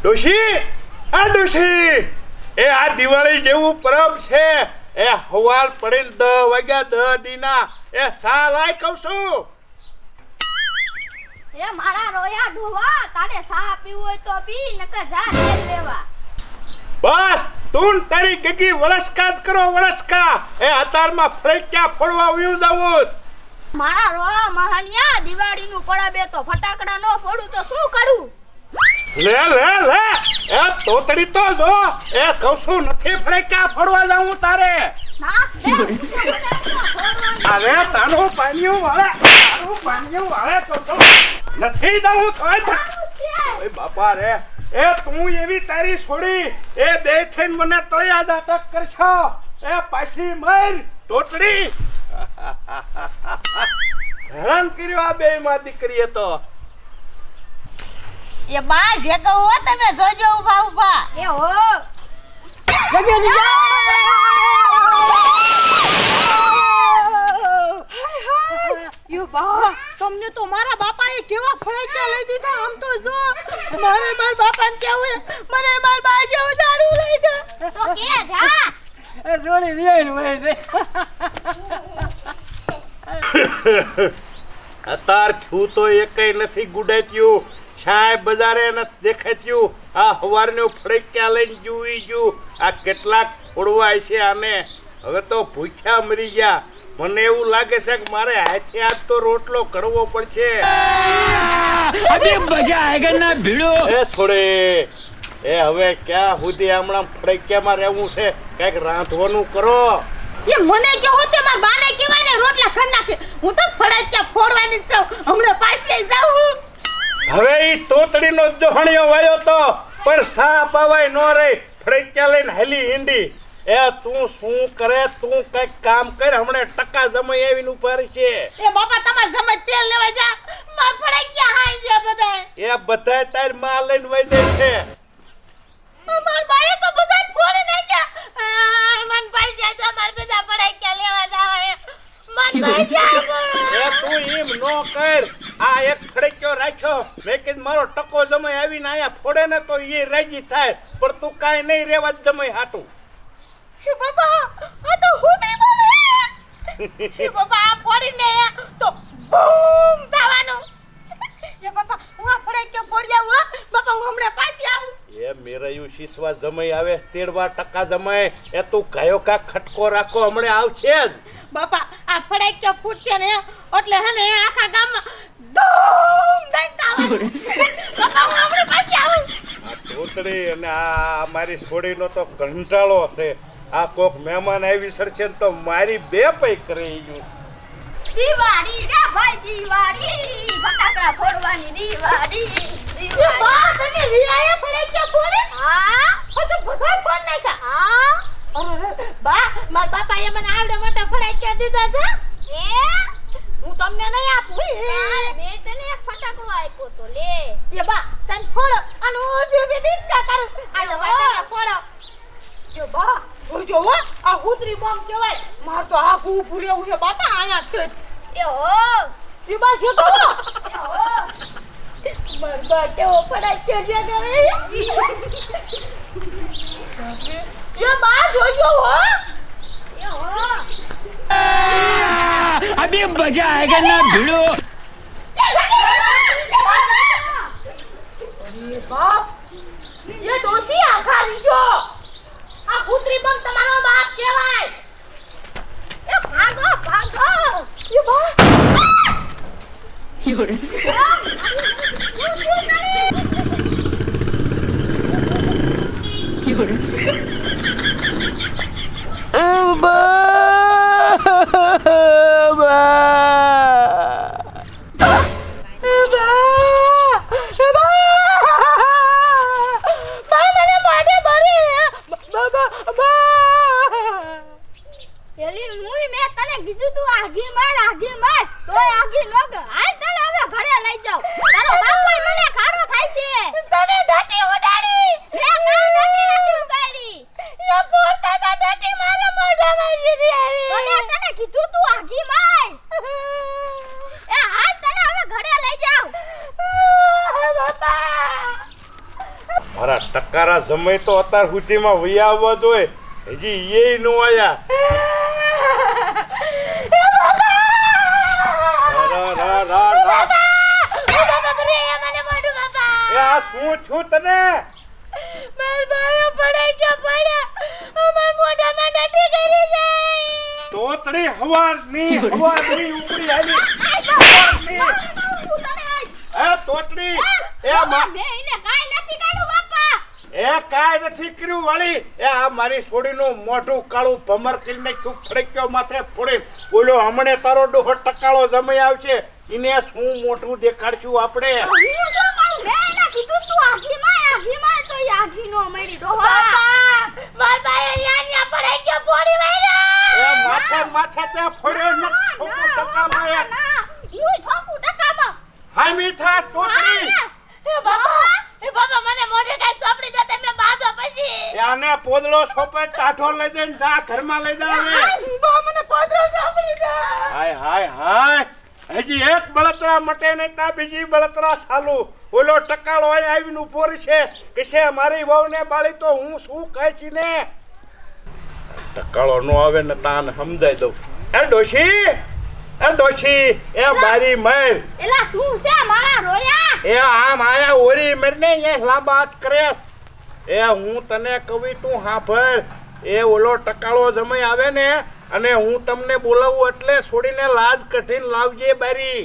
ડોશી, આ ડોશી, એ આ દિવાળી જેવું પરબ છે, એ હવાર પડીને 10 વાગ્યા 10 દીના એ સા લાય કહું છું. એ મારા રોયા ઢોવા, તારે સા પીવું હોય તો પી, નકર જા તેલ લેવા. બસ તું તારી ગગી વળસકા જ કરો, વળસકા. એ અતારમાં ફ્રેક્યા ફોડવા ઉયું જાવું. મારા રોયા મહાનિયા, દિવાળીનું પરબે તો ફટાકડા નો ફોડું તો શું કરું? લે લે લે, એ તોતડી તો જો, એ કહું છું નથી ફ્રેક્યા ફોડવા જાવું તારે. નાખ દે. અરે તારું પાણીયું વાળે, તારું પાણીયું વાળે તો નથી જાવું તોય. ઓય બાપા રે, એ તું એવી તારી છોડી, એ બે થઈને મને તળિયા જ અટક કરશો. એ પાછી મર ટોટડી. હેરાન કર્યો આ બે માં દીકરીએ તો. એ બા જે કહો તમે જોજો ઉભા ઉભા. એ હો યો બા, તમને તો મારા બાપાએ કેવા ફળિયા લઈ દીધા. આમ તો જો મારે મારા બાપાને કેવું મને મારા બા જેવું સારું લઈ દે તો કે જા. એ જોડી રેણ હોય છે. અતાર છું તો એકય નથી ગુડાત્યું, સાહેબ બજારે નથી દેખાત્યું. આ હવારનું ફડક્યા લઈને જોઈ જો, આ કેટલાક ફોડવા છે આને. હવે તો ભૂખ્યા મરી ગયા. મને એવું લાગે છે કે મારે હાથે હાથ તો રોટલો કરવો પડશે. અબે મજા આયેગા ના ભીડો. એ છોડે, એ હવે ક્યાં સુધી હમણાં ફડક્યામાં રહેવું છે? કઈક રાંધવાનું કરો. એ મને કહો તે મારા બાને કહેવાય ને રોટલા ખણ નાખે. હું તો ફળિયા ફોડવાની જ છું. હમણાં પાછી જાઉં. હવે ઈ તોતડીનો જોહણિયો વાયો તો, પણ સા પાવાય નો રે. ફડક્યા લઈને હેલી હિંડી. એ તું શું કરે? તું કઈક કામ કર. હમણે ટકા જમાઈ આવીને ઉભા છે. એ બાપા તમાર સમજ તેલ લેવા જા. માર ફળિયા હાઈ છે બધાય. એ બધાય તાર માં લઈને વઈ જાય છે. માર બાએ તો બધાય ફોડી નાખ્યા. મન પૈસા તો માર બધા ફળિયા લેવા જાવે. મન પૈસા એ તું એમ નો કર. આ એક ફડક્યો રાખ્યો, મેં કીધું મારો ટકો જમાઈ આવીને આયા ફોડે ને તો એ રાજી થાય, પણ તું કાંઈ નહીં રેવા જ જમાઈ હાટું. એ બાપા, આ તો હુતરી બોલે. એ બાપા આ ફોડીને તો બૂમ થવાનું. એ બાપા હું આ ફળિયા ફોડી આવું. બાપા હું હમણાં પાછી આવું. એ મેરાયું શીસવા જમાઈ આવે, તેડવા ટકા જમાય. એ તું કયો કા ખટકો રાખો, હમણે આવશે જ. બાપા આ ફળિયા ફૂટશે ને એટલે હે ને આખા ગામમાં ધૂમ થવાનું. બાપા હું હમણાં પાછી આવું. આ તોતડી અને આ મારી છોડીનો તો કંટાળો છે. આ કોક મહેમાન આવી સરશે ને તો મારી બે પૈ કરી ગયું. દિવાળી રે ભાઈ, દિવાળી, ફટાકડા ફોડવાની દિવાળી. એ બા તને વિયાએ ફળિયા ફોડે? હા હો તો બધા ફોન નાખ્યા. હા. અરે બા માર બાપાએ મને આવડે મોટા ફળિયા દીધા છે. એ હું તમને નહીં આપું. મેં તને એક ફટાકડો આપ્યો તો, લે. એ બા તને ફોડો અને હું બી દીધા કરું. આ લો બા તને ફોડો. એ બા ઓય જો આ હુતરી બોમ્બ કહેવાય. માર તો આ પૂરું રહેવું છે બાપા આયા છે. એ હો એ બા જો તો એ હો માર બા કેવો ફળિયા છે ને. એ બા જોજો હો. એ હો અબે મજા આયેગા ના ભીડો. અરે બાપ, ये डोसी आखा लीजो. આ કૂતરી બંગ તમારો બાપ કહેવાય. એ ભાગો ભાગો. એ બા યોરે. યોરે. પેલી મુઈ મે તને કીધું તું આગી માર તોય આગી નો ગ. હાલ તને હવે ઘરે લઈ જાવ. તારો બાપોય મને ખાડો થાય છે. તને ડાટી ઉડાડી. મે કાઈ નથી ઉગાડી. એ પોરતા તા ડાટી મારા મોઢામાં જીરી આવી. તને કીધું તું આગી ટકારા જમે તો અત્યાર સુધીમાં વહી આવવા જોઈએ, હજી એ નો આયા. એ આ શું થયું તને? તોતડી હવાની ઉપડી આલી. એ તોતડી એ કાંઈ નથી કર્યું વાળી. એ આ મારી છોડીનું મોઢું કાળું ભમર કરી નાખ્યું, ફડક્યો માથે ફોડી. બોલો હમણે તારો ડોહો ટકાળો જમાઈ આવશે, એને શું મોઢું દેખાડશું આપણે? એ માથે તે ફોડ્યો ને ઠોકું ટકામાં. હાય મીઠા તોતડી. આને પોદળો સોપે ટાઢો લઈ જઈને જા ઘરમાં લઈ જા હવે. હાય હાય હાય, હજી એક બળતરા મટે નહીં તા બીજી બળતરા ચાલુ. ઓલો ટકાળો અહીં આવીને ઉભો છે કે છે મારી વહુને બાળી તો હું શું કહે છે ને. ટકાળો નો આવે ને તાને સમજાઈ દઉં. એ ડોશી, એ ડોશી, એ બારી મર. એ આમ આયા ઓરી મરને એ લાંબા હાથ કરેસ. એ હું તને કવિ તું સાંભળ. એ ઓલો ટકાળો જમાઈ આવે ને અને હું તમને બોલાવું એટલે છોડીને લાજ કઠીન લાવજે બારી.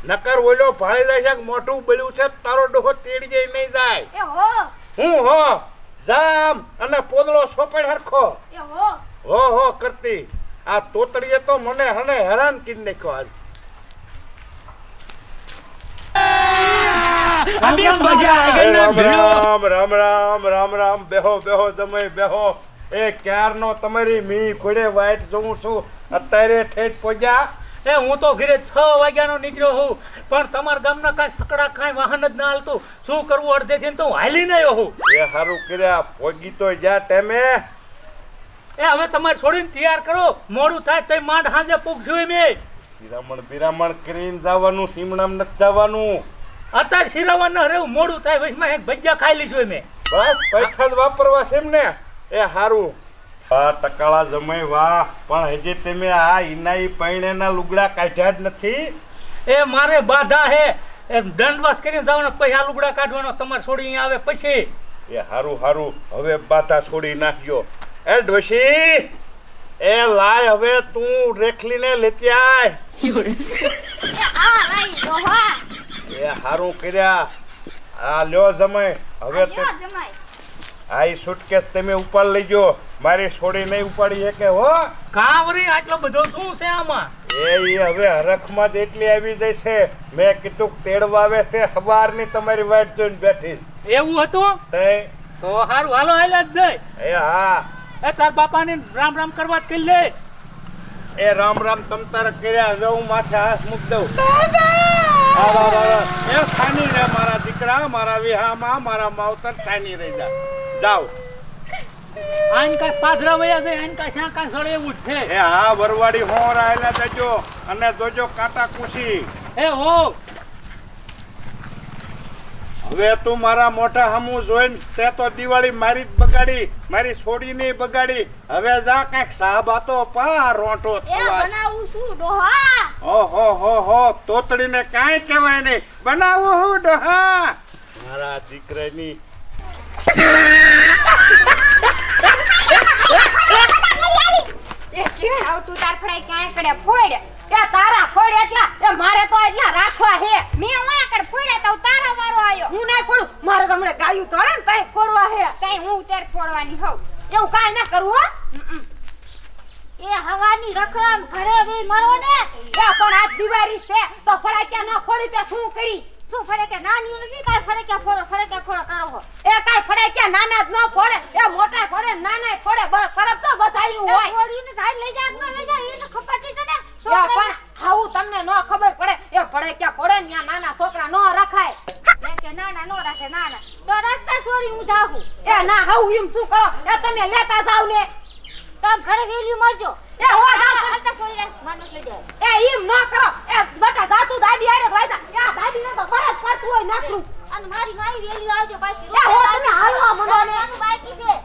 નકર ઓલો ભાળી જાય છે, મોટું બળ્યું છે, તારો ડોહો તેડી જઈ નહીં જાય. હું હો જામ અને પોદળો સોપડ હરખો હો કરતી. આ તોતડીએ તો મને હને હેરાન કરી નાખ્યો આજ. अभी मजा आएगा ना भिड़ो. રામ રામ રામ રામ. બેહો બેહો જમાઈ બેહો. એ ક્યારનો તમારી મી ઘોડે વાઈટ જોઉં છું, અત્યારે ઠેઠ પહોંચ્યા. એ હું તો ઘરે 6 વાગ્યાનો નીકળ્યો હું, પણ તમારા ગામના કાંઈ સકડા કાંઈ વાહન જ ના હાલતું. શું કરવું, અડધેથી તો હું હાલીને આવ્યો હું. એ સારું કર્યા, પહોંચી તો જા ટાઈમે. એ હવે તમારે છોડીને તૈયાર કરો, મોડું થાય તો માંડ હાંજે પૂગશું મેં. બિરામણ કરીને જવાનું, સીમણામ નથી જવાનું. અત્યારે શિરાવા ન રહેવું, મોડું થાય વચમાં એક ભજીયા ખાઈ લઈશું મેં. બસ પૈસા જ વાપરવા છે એમને. એ સારું. આ ટકાળા જમાઈ વાહ, પણ હજી તમે આ ઈનાઈ પૈણેના લુગડા કાઢ્યા જ નથી. એ મારે બાધા હે, એક દંડવાસ કરીને જવાનો, પછી આ લુગડા કાઢવાનો. તમારે છોડી અહીંયા આવે પછી. એ હારું હારું, હવે બાધા છોડી નાખજો. એ ડોશી, એ લાય હવે તું રેખલીને લેતી આય. એ હારું કર્યા. આ લ્યો જમાઈ, હવે આ સુટકેસ તમે ઉપાડ લઈજો. મારી છોડી નહીં ઉપાડી શકે હો. કાવરી આટલો બધો શું છે આમાં? એ હવે હરખમાં જ એટલી આવી જાય છે. મેં કીધું તેડવા આવે છે, સવારની તમારી વાટ જોઈને બેઠી. એવું હતું તે તો સારું, હાલો હાલ્યા જ જાય. એ હા, એ તાર બાપાને રામ રામ કરવા જ કહી લે. એ રામ રામ તમ તારે કર્યા. હવે હું માથે હાથ મૂક દઉં. એ છાની રે મારા દીકરા, મારા વિહામાં, મારા માવતર છાની રહી જા. જાઓ. આઈન કાંઈ પાથરા વયા જાય, આઈન કાંઈ શા કાંઈ સળે એવું જ છે. એ હા, વરવાડી હોર આવેલા જજો અને જોજો કાંટા કુશી. એ હો, હવે તું મારા મોઢા હમું જોઈને તે તો દિવાળી મારી જ બગાડી, મારી છોડીની બગાડી. હવે જા કાંઈક સાહેબ આતો પા રોંટો થવા. ઓહો તોતડીને કાંઈ કહેવાય નહીં. બનાવું હું ડોહા મારા દીકરાની. તારા ફોડ એટલા, એ મારે તો એટલા રાખવા હે. મેં ઓયા કડ ફોડ્યા તો તારો વારો આયો. હું નહીં ફોડું, મારે તમને ગાયું તોડે ને તઈ ફોડવા હે. કઈ હું ઉતર ફોડવાની હોઉં. એવું કાંઈ ના કરવું હો. એ હવાની રખડામ ઘરે વી મરો ને. એ પણ આજ દિવાળી છે તો ફડાક્યા ન ફોડી તે શું કરી? શું ફડે કે નાની નથી, કાઈ ફડે કે ફોડો કરો હો. એ કાંઈ ફડાક્યા નાના જ ન ફોડે, એ મોટા ફોડે નાના ફોડે. કરબ તો બધાયનું હોય. ફોડીને ધાર લઈ જા ન લઈ જા એને ખબર છે તને. એ પણ આવું તમને ન ખબર પડે. એ ફડાક્યા ફોડે ને ત્યાં નાના છોકરા ન રખાય. કે નાના નો રાખે નાના તો રસ્તા છોડી હું જાઉં. એ ના હાઉ એમ શું કરો? એ તમે લેતા જાવ ને. તમ ઘરે વેલી મરજો. એ હો જાવ હાલતા છોડી રાખ માનસ લઈ જાય. એ એમ ન કરો. એ બટા જાતું દાદી આરે વાયદા. એ દાદી ને તો બરત પડતું હોય નાકરું. અને મારી માઈ વેલી આવજો પાછી એ હો તમે હાલવા મંડો ને આનું બાકી છે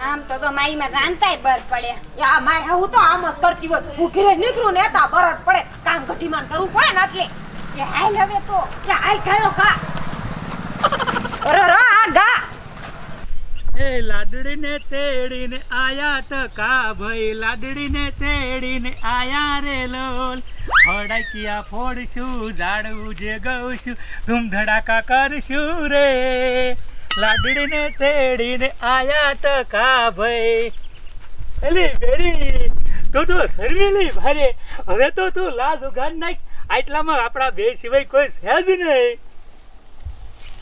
આમ તો માઈ માં રાંતાય બર પડે યા માય હું તો આમ જ કરતી હોય હું ઘરે નીકળું ને તા બરત પડે કામ ઘટીમાન કરવું પડે ને એટલે એ હાલ હવે તો એ હાલ ખાયો ખા અરે આ ગા એ લાડડીને તેડીને આયા ટકા ભાઈ લાડડીને તેડીને આયા રે લોલ ફડાકિયા ફોડશું ઝાડવું જે ગવશું ધૂમ ધડાકા કરશું રે લાડડીને તેડીને આયા ટકા ભાઈ એલી બેરી તું તો શર્મિલી ભારે હવે તો તું લાજ ઉગાડ નાખ આટલામાં આપણા બે સિવાય કોઈ છે જ નહીં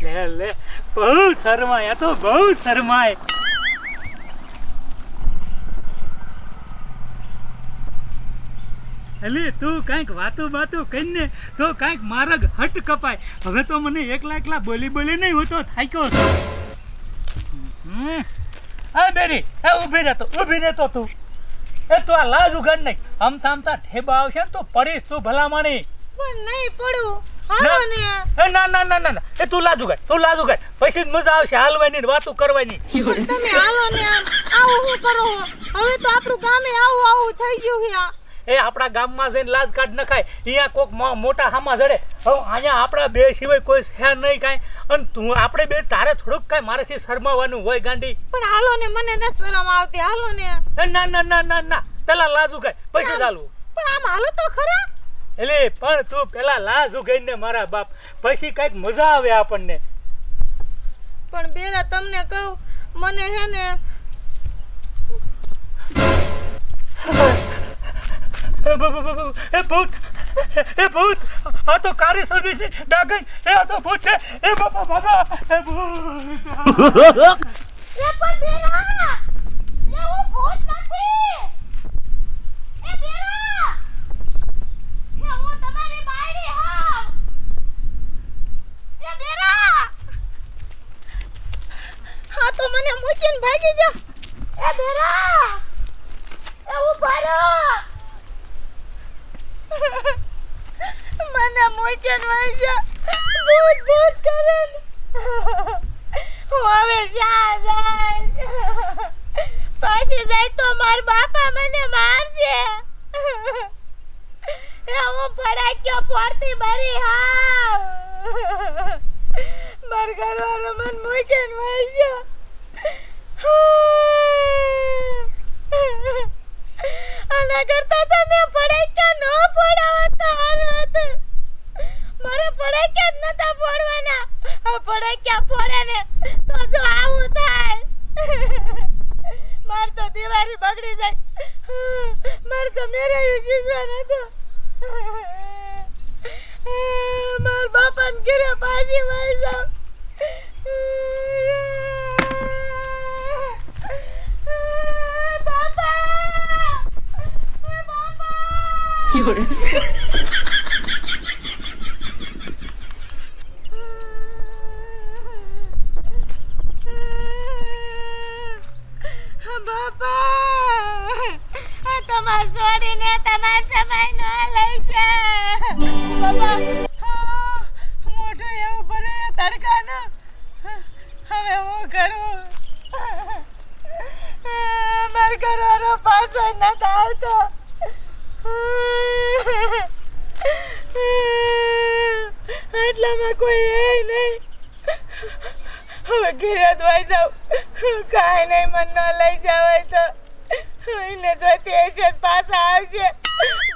લે લે બહુ શરમાય આ તો બહુ શરમાય અલી તું કાંઈક વાતો કરીને તો કાંઈક માર્ગ હટ કપાય હવે તો મને એકલા બોલી નહીં હું તો થાક્યો છું આ બેરી એ ઊભી રહેતો તું એ તું આ લાજ ઉગાડ નહીં આમતા ઠેબા આવશે ને તો પડીશ તું ભલામણી પણ નહીં પડું હાલો ને એ ના એ તું લાજ ઉગાડ પછી જ મજા આવશે હાલવાની ને વાતો કરવાની પણ તમે હાલો ને આવું હું કરો હવે તો આપણું ગામે આવું થઈ ગયું છે એ આપણા ગામમાં જઈને લાજ કાઢ નખાય અહીંયા કોક મોટા હામાં જડે હવે અહીંયા આપણા બે સિવાય કોઈ છે નહીં કાંઈ અને તું આપણે બે તારે થોડુંક કાંઈ મારેથી શરમાવાનું હોય ગાંડી પણ હાલો ને મને ન શરમ આવતી હાલો ને એ ના પેલા લાજ ઉગાડ પછી ચાલવું પણ આમ હાલો તો ખરા એટલે પણ તું પેલા લાજ ઉગાડીને મારા બાપ પછી કાંઈક મજા આવે આપણને પણ બેરા તમને કહું મને હે ને એ ભૂત આ તો કારી સદી છે ડાગન એ આ તો ભૂત છે એ બાબા એ ભૂત એ પણ બેરા એ હું ભૂત નથી એ બેરા એ હું તમારી બાયડી હાવ એ બેરા હા તો મને મૂકીને ભાગી જા એ બેરા એ ઉભા રહો મને મૂકીને ભાગી જા ભૂત કરે ને હું હવે શા જાય પાછી જાય તો માર બાપા મને મારશે એ હું ફડાક્યો ફોડતી બરી હાવ માર ઘરવાળો મને મૂકીને ભાગી જા આના કરતા તમે ફડાક્યા ન ફોડાવો તો હારું હતું મારે ફડાક્યા જ નતા ફોડવાના આ ફડાક્યા ફોડે ને તો જો આવું થાય માર તો દિવાળી બગડી જાય માર તો મેરાયું જીજવા નતો માર બાપાને ઘરે પાછી વહી જાવ તમાર છોડીને તમાર સમય ન લઈ જા બાબા મોઢું એવું ભરે તડકાનું હવે હું કરું માર ઘરવાળો પાછો નથી આવતો આટલામાં કોઈ એ નહીં હવે ઘરે દવાઈ જાઉં કાંઈ નહીં મન ન લઈ જવાય તો એને જોતી હશે પાછા આવશે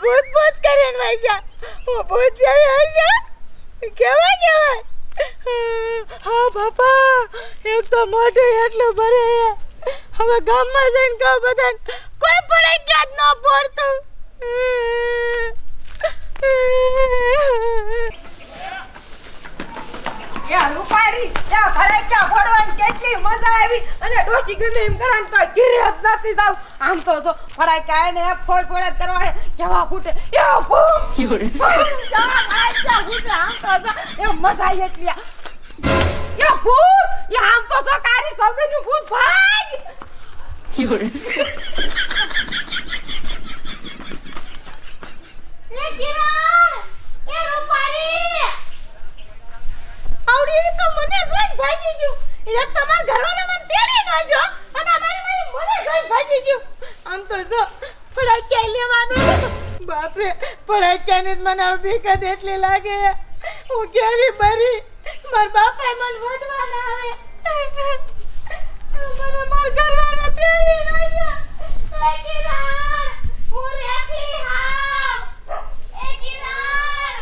ભૂત કરીને વૈસા હું ભૂત જેવી હશે કેવાય હા બાપા એક તો મોઢું એટલું ભરે હવે ગામમાં જઈને કહું બધાને કોઈ પડે ક્યાં જ ન પડતું યા રૂપારી યા ભડાક્યા ફોડવાની કેટલી મજા આવી અને ડોસી ગમે એમ કરાન તો ઘરે જ નથી જાવ આમ તો જો ભડાક્યા એને એક ફોડ કરવા કેવા ફૂટે યા બૂમ યા આયા ફૂટે આમ તો જો એ મજા આવી એટલી યા ભૂત યા આમ તો જો કારી સૌનું ભૂત ભાગ એ કિરણ એ રૂપારી આવડી મારી તો મને જોઈને ભાગી ગયું. એક તો મારા ઘરવાળા મને તેડી ન જો અને મારી મારી મને જોઈને ભાગી ગયું. આમ તો જો ફળાક્યા લેવાનું બાપરે ફળાક્યાની જ મને બીક જ એટલી લાગે હું કેવી મરી મારા બાપાએ મને વઢવા ના આવે મને મારા ઘરવાળા તેડી ન જો એ કિરણ હું રેતી હાવ એ કિરણ